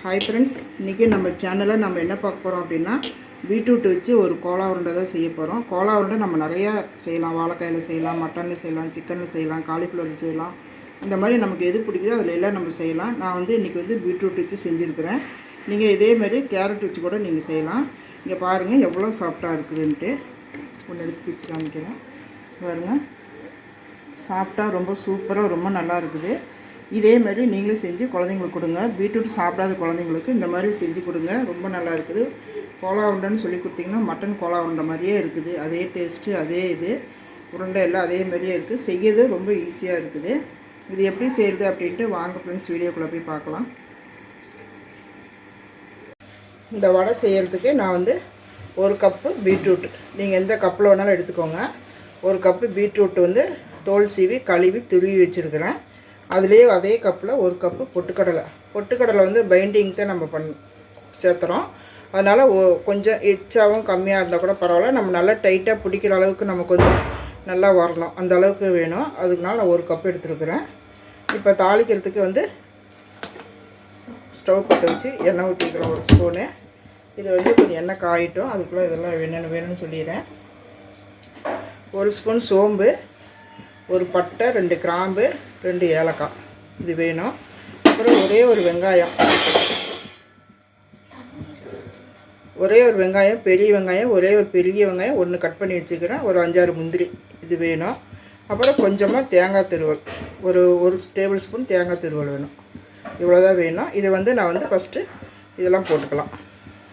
Hi friends, இன்றைக்கி நம்ம சேனலில் நம்ம என்ன பார்க்க போகிறோம் அப்படின்னா பீட்ரூட் வச்சு ஒரு கோலா உருண்டை தான் செய்ய போகிறோம். கோலா உருண்டை நம்ம நிறையா செய்யலாம். வாழைக்காயில் செய்யலாம், மட்டனில் செய்யலாம், சிக்கனில் செய்யலாம், காலிஃப்ளவரில் செய்யலாம். இந்த மாதிரி நமக்கு எது பிடிக்குதோ அதில் எல்லாம் நம்ம செய்யலாம். நான் இன்றைக்கி பீட்ரூட் வச்சு செஞ்சுருக்கிறேன். நீங்கள் இதேமாதிரி கேரட் வச்சு கூட நீங்கள் செய்யலாம். இங்கே பாருங்கள் எவ்வளோ சாஃப்டாக இருக்குதுன்ட்டு. ஒன்று எடுத்து பிச்சு காமிக்கிறேன் பாருங்கள். சாஃப்டாக ரொம்ப சூப்பராக ரொம்ப நல்லா இருக்குது. இதே மாதிரி நீங்களும் செஞ்சு குழந்தைங்களுக்கு கொடுங்க. பீட்ரூட் சாப்பிடாத குழந்தைங்களுக்கு இந்த மாதிரி செஞ்சு கொடுங்க. ரொம்ப நல்லா இருக்குது. கோலா உருண்டைன்னு சொல்லி கொடுத்திங்கன்னா மட்டன் கோலா உருண்டை மாதிரியே இருக்குது. அதே டேஸ்ட்டு, அதே இது உருண்டை எல்லாம் அதே மாதிரியே இருக்குது. செய்யறது ரொம்ப ஈஸியாக இருக்குது. இது எப்படி செய்கிறது அப்படின்ட்டு வாங்க ஃப்ரெண்ட்ஸ், வீடியோக்குள்ளே போய் பார்க்கலாம். இந்த வடை செய்கிறதுக்கு நான் ஒரு கப்பு பீட்ரூட், நீங்கள் எந்த கப்பில் வேணாலும் எடுத்துக்கோங்க. ஒரு கப்பு பீட்ரூட் தோல் சீவி கழுவி துருவி வச்சுருக்கிறேன். அதுலேயே அதே கப்பில் ஒரு கப்பு பொட்டுக்கடலை பைண்டிங் தான் நம்ம சேர்த்துறோம். அதனால் கொஞ்சம் எச்சாகவும் கம்மியாக இருந்தால் கூட பரவாயில்ல. நம்ம நல்லா டைட்டாக பிடிக்கிற அளவுக்கு நமக்கு நல்லா வரணும், அந்த அளவுக்கு வேணும். அதுக்குனால நான் ஒரு கப்பு எடுத்துருக்குறேன். இப்போ தாளிக்கிறதுக்கு ஸ்டவ் பற்ற வச்சு எண்ணெய் ஊற்றிக்கிறோம் ஒரு ஸ்பூனு. இது கொஞ்சம் எண்ணெய் காயிட்டும். அதுக்குள்ளே இதெல்லாம் வேணும்னு சொல்லிடுறேன். ஒரு ஸ்பூன் சோம்பு, ஒரு பட்டை, 2 கிராம்பு, 2 ஏலக்காய் இது வேணும். அப்புறம் ஒரே ஒரு வெங்காயம், பெரிய வெங்காயம், ஒரே ஒரு பெரிய வெங்காயம் 1 கட் பண்ணி வச்சுக்கிறேன். ஒரு 5-6 முந்திரி இது வேணும். அப்புறம் கொஞ்சமாக தேங்காய் திருவல், ஒரு டேபிள் ஸ்பூன் தேங்காய் திருவல் வேணும். இவ்வளோதான் வேணும். இது நான் ஃபஸ்ட்டு இதெல்லாம் போட்டுக்கலாம்.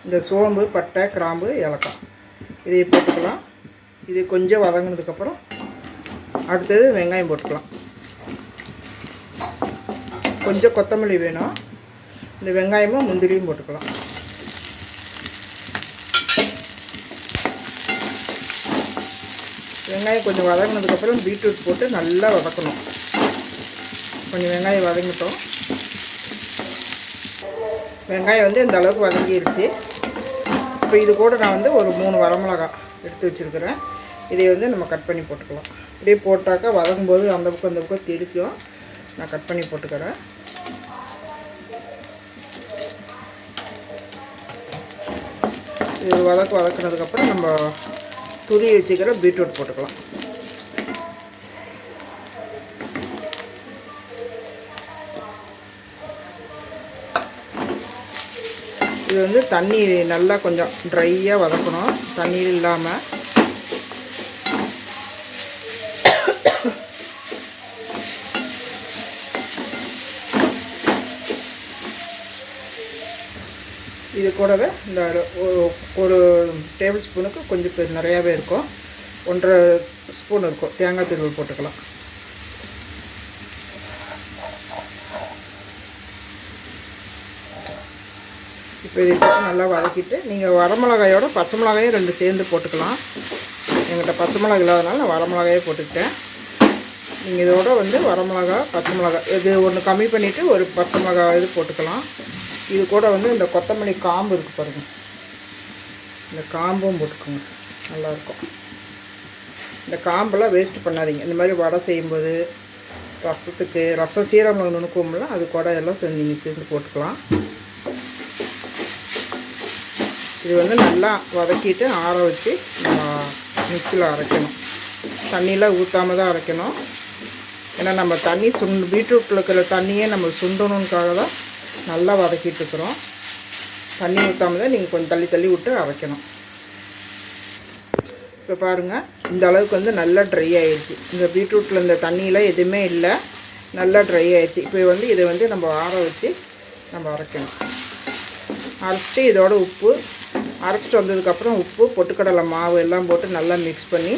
இந்த சோம்பு, பட்டை, கிராம்பு, ஏலக்காய் இதை போட்டுக்கலாம். இது கொஞ்சம் வதங்கினதுக்கப்புறம் அடுத்தது வெங்காயம் போட்டுக்கலாம். கொஞ்சம் கொத்தமல்லி வேணும். இந்த வெங்காயமும் முந்திரியும் போட்டுக்கலாம். வெங்காயம் கொஞ்சம் வதங்கினதுக்கப்புறம் பீட்ரூட் போட்டு நல்லா வதக்கணும். கொஞ்சம் வெங்காயம் வதங்கிட்டோம். வெங்காயம் இந்த அளவுக்கு வதங்கிடுச்சு. இப்போ இது கூட நான் ஒரு 3 வரமிளகாய் எடுத்து வச்சுருக்கிறேன். இதை நம்ம கட் பண்ணி போட்டுக்கலாம். இப்படியே போட்டாக்கா வதங்கும்போது அந்த பக்கம் தெரிக்கும். நான் கட் பண்ணி போட்டுக்கிறேன். இது வதக்கினதுக்கப்புறம் நம்ம துருவி வச்சுக்கிற பீட்ரூட் போட்டுக்கலாம். இது தண்ணி நல்லா கொஞ்சம் ட்ரையாக வதக்கணும், தண்ணி இல்லாமல். இது கூடவே இந்த ஒரு டேபிள் ஸ்பூனுக்கு கொஞ்சம் நிறையாவே இருக்கும், 1.5 ஸ்பூன் இருக்கும் தேங்காய் திருவல் போட்டுக்கலாம். இப்போ இதை போட்டு நல்லா வதக்கிட்டு நீங்கள் வரமிளகாயோட பச்சை மிளகாயும் 2 சேர்ந்து போட்டுக்கலாம். என்கிட்ட பச்சை மிளகா இல்லாதனால நான் வரமிளகாயே போட்டுக்கிட்டேன். நீங்கள் இதோட வரமிளகா, பச்சை மிளகா இது ஒன்று கம்மி பண்ணிவிட்டு ஒரு பச்சை மிளகா இது போட்டுக்கலாம். இது கூட இந்த கொத்தமல்லி காம்பு இருக்குது பாருங்கள், இந்த காம்பும் போட்டுக்கோங்க, நல்லாயிருக்கும். இந்த காம்பெல்லாம் வேஸ்ட் பண்ணாதீங்க. இந்த மாதிரி வடை செய்யும்போது ரசத்துக்கு, ரசம் சீரகம் நுணுக்கும்ல, அது கூட எல்லாம் நீங்கள் சேர்ந்து போட்டுக்கலாம். இது நல்லா வதக்கிட்டு ஆற வச்சு நம்ம மிக்சியில் அரைக்கணும். தண்ணியெலாம் ஊற்றாமல் தான் அரைக்கணும். ஏன்னா நம்ம தண்ணி பீட்ரூட்டில் இருக்கிற தண்ணியே நம்ம சுண்டணுக்காக தான் நல்லா வதக்கிட்டு இருக்கிறோம். தண்ணி ஊற்றாமல் தான் நீங்கள் கொஞ்சம் தள்ளி விட்டு அரைக்கணும். இப்போ பாருங்கள், இந்த அளவுக்கு நல்லா ட்ரை ஆகிடுச்சு. இந்த பீட்ரூட்டில் இந்த தண்ணியெலாம் எதுவுமே இல்லை, நல்லா ட்ரை ஆகிடுச்சு. இப்போ இதை நம்ம ஆற வச்சு நம்ம அரைக்கணும். அரைச்சிட்டு இதோட உப்பு, அரைச்சிட்டு வந்ததுக்கப்புறம் உப்பு, பொட்டுக்கடலை மாவு எல்லாம் போட்டு நல்லா மிக்ஸ் பண்ணி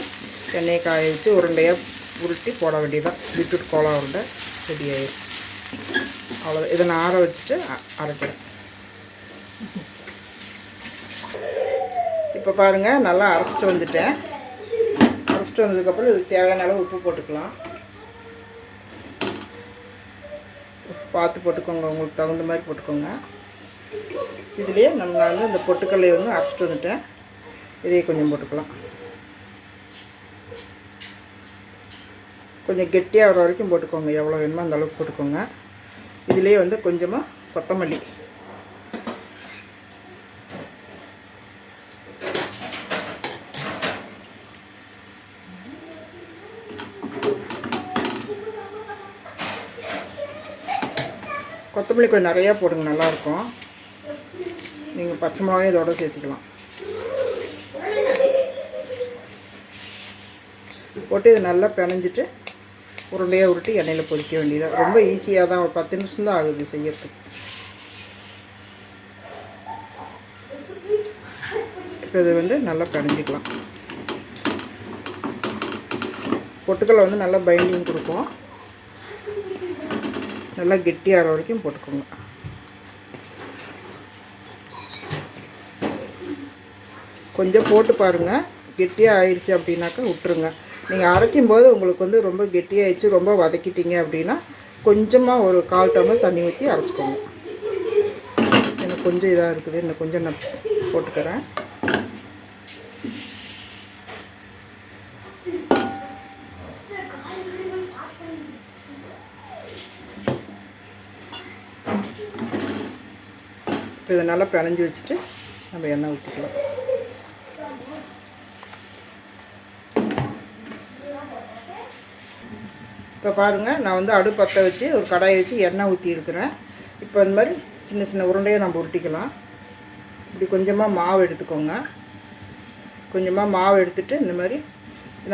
எண்ணெயை காய வச்சு உருண்டையாக உருட்டி போட வேண்டியதான். பீட்ரூட் கோலா உருண்டை ரெடி ஆகிடும். அவ்வளோதான். இதை நான் ஆற வச்சுட்டு அரைக்கிறேன். இப்போ பாருங்கள், நல்லா அரைச்சிட்டு வந்துட்டேன். அரைச்சிட்டு வந்ததுக்கப்புறம் இதுக்கு தேவையான அளவு உப்பு போட்டுக்கலாம். பார்த்து போட்டுக்கோங்க, உங்களுக்கு தகுந்த மாதிரி போட்டுக்கோங்க. இதுலேயே நான் இந்த பொட்டுக்கல்லையை அரைச்சிட்டு வந்துட்டேன். இதையே கொஞ்சம் போட்டுக்கலாம். கொஞ்சம் கெட்டியாக வர வரைக்கும் போட்டுக்கோங்க. எவ்வளோ வேணுமோ அந்த அளவுக்கு போட்டுக்கோங்க. இதிலே கொஞ்சமாக கொத்தமல்லி கொத்தமல்லி கொஞ்சம் நிறையா போடுங்க, நல்லாயிருக்கும். நீங்கள் பச்சை மிளகாயும் இதோட சேர்த்துக்கலாம். போட்டு இது நல்லா பிணைஞ்சிட்டு உருண்டையாக உருட்டி எண்ணெயில் பொரிக்க வேண்டியது. ரொம்ப ஈஸியாக தான், ஒரு 10 நிமிஷம் தான் ஆகுது செய்யறதுக்கு. இப்போ இது நல்லா பிணைஞ்சிக்கலாம். பொட்டுக்கடலை நல்லா பைண்டிங் கொடுக்கும். நல்லா கெட்டியாகிற வரைக்கும் போட்டுக்கோங்க. கொஞ்சம் போட்டு பாருங்கள், கெட்டியாக ஆயிடுச்சு அப்படின்னாக்கா விட்டுருங்க. நீங்கள் அரைக்கும்போது உங்களுக்கு ரொம்ப கெட்டியாகிடுச்சு, ரொம்ப வதக்கிட்டீங்க அப்படின்னா கொஞ்சமாக ஒரு 1/4 டம்ளர் தண்ணி ஊற்றி அரைச்சிக்கோங்க. எனக்கு கொஞ்சம் இதாக இருக்குது, இன்னும் கொஞ்சம் நான் போட்டுக்கிறேன். இப்போ இதை நல்லா பிணைஞ்சி வச்சுட்டு நம்ம எண்ணெய் ஊற்றிக்கலாம். இப்போ பாருங்கள், நான் அடுப்பு பற்ற வச்சு ஒரு கடாயை வச்சு எண்ணெய் ஊற்றிருக்கிறேன். இப்போ இந்த மாதிரி சின்ன சின்ன உருண்டையை நம்ம உருட்டிக்கலாம். இப்படி கொஞ்சமாக மாவு எடுத்துக்கோங்க. கொஞ்சமாக மாவு எடுத்துகிட்டு இந்த மாதிரி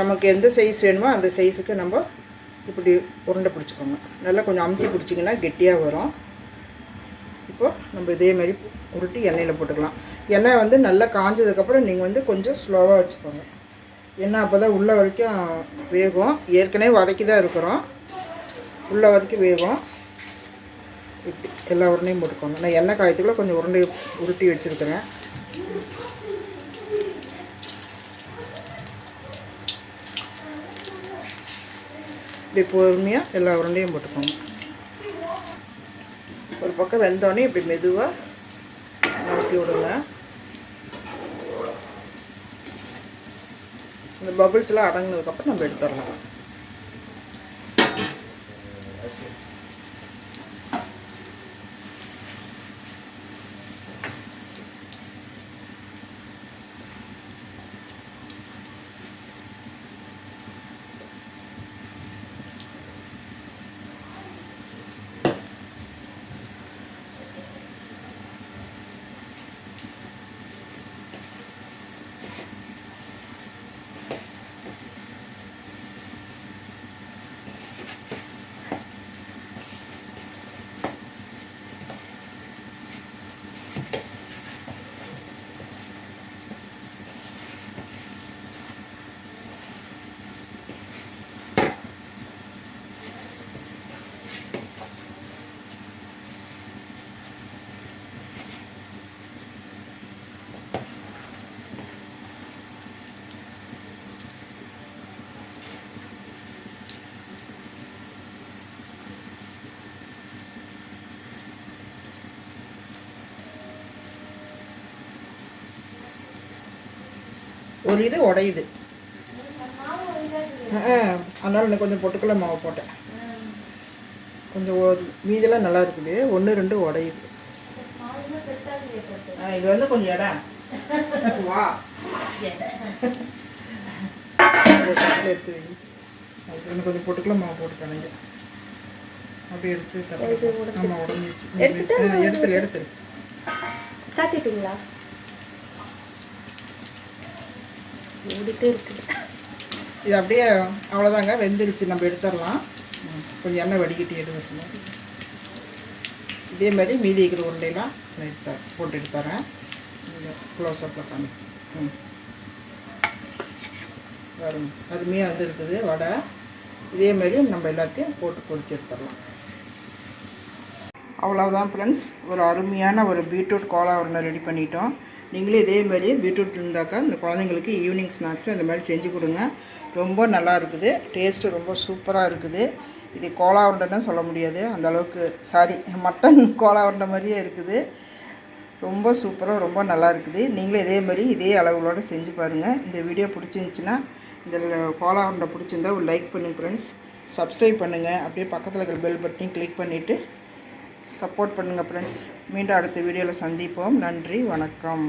நமக்கு எந்த சைஸ் வேணுமோ அந்த சைஸுக்கு நம்ம இப்படி உருண்டை பிடிச்சிக்கோங்க. நல்லா கொஞ்சம் அமுத்தி பிடிச்சிங்கன்னா கெட்டியாக வரும். இப்போது நம்ம இதே மாதிரி உருட்டி எண்ணெயில் போட்டுக்கலாம். எண்ணெய் நல்லா காஞ்சதுக்கப்புறம் நீங்கள் கொஞ்சம் ஸ்லோவாக வச்சுக்கோங்க. எண்ணெய் அப்போ தான் உள்ள வரைக்கும் வேகும். ஏற்கனவே வதக்கி தான் இருக்கிறோம், உள்ள வரைக்கும் வேகும். இப்படி எல்லா உருண்டையும் போட்டுக்கோங்க. நான் எண்ணெய் காயத்துக்குள்ளே கொஞ்சம் உருண்டை உருட்டி வச்சுருக்கிறேன். இப்படி பொறுமையாக எல்லா உருண்டையும் போட்டுக்கோங்க. ஒரு பக்கம் வெந்தோடனே இப்படி மெதுவாக நறுக்கி விடுங்க. இந்த பபிள்ஸ்லாம் அடங்கினதுக்கப்புறம் நம்ம எடுத்துடலாம். ஒரு இது உடையுது, அதனால் இன்னும் கொஞ்சம் பொட்டுக்கடலை மாவு போட்டேன். கொஞ்சம் மீதெல்லாம் நல்லா இருக்குது, 1 2 உடையுது. இது கொஞ்சம் இடம் வா எடுத்து வை. இன்னும் கொஞ்சம் பொட்டுக்கடலை மாவு போட்டுக்கானுங்க. அப்படி எடுத்து தரேன். ஆமாம், உடஞ்சிச்சு. எடுத்து காட்டிட்டீங்களா? ஓடிட்டே இருக்குது. இது அப்படியே அவ்வளோதாங்க, வெந்துருச்சு. நம்ம எடுத்துடலாம். கொஞ்சம் எண்ணெய் வடிகட்டி எடுத்து இதே மாதிரி மீதி இருக்கிற உருண்டையெல்லாம் நான் போட்டு எடுத்துறேன். க்ளோஸ்அப்பில் காமி. வரும் அருமையாக இருக்குது வடை. இதே மாதிரி நம்ம எல்லாத்தையும் போட்டு பொரிச்சு எடுத்துடலாம். அவ்வளோதான் ஃப்ரெண்ட்ஸ், ஒரு அருமையான ஒரு பீட்ரூட் கோலா உருண்டை ரெடி பண்ணிட்டோம். நீங்களே இதே மாதிரி பீட்ரூட் இருந்தாக்கா இந்த குழந்தைங்களுக்கு ஈவினிங் ஸ்நாக்ஸு இந்த மாதிரி செஞ்சு கொடுங்க. ரொம்ப நல்லா இருக்குது, டேஸ்ட்டு ரொம்ப சூப்பராக இருக்குது. இது கோலா உருண்டைன்னு சொல்ல முடியாது, அந்தளவுக்கு மட்டன் கோலா உருண்டை மாதிரியே இருக்குது. ரொம்ப சூப்பராக ரொம்ப நல்லா இருக்குது. நீங்களே இதே மாதிரி இதே அளவுகளோடு செஞ்சு பாருங்கள். இந்த வீடியோ பிடிச்சிருந்துச்சின்னா, இந்த கோலா உருண்டை பிடிச்சிருந்தா ஒரு லைக் பண்ணுங்கள் ஃப்ரெண்ட்ஸ். சப்ஸ்கிரைப் பண்ணுங்கள். அப்படியே பக்கத்தில் இருக்கிற பெல் பட்டனையும் கிளிக் பண்ணிவிட்டு சப்போர்ட் பண்ணுங்கள் ஃப்ரெண்ட்ஸ். மீண்டும் அடுத்த வீடியோவில் சந்திப்போம். நன்றி, வணக்கம்.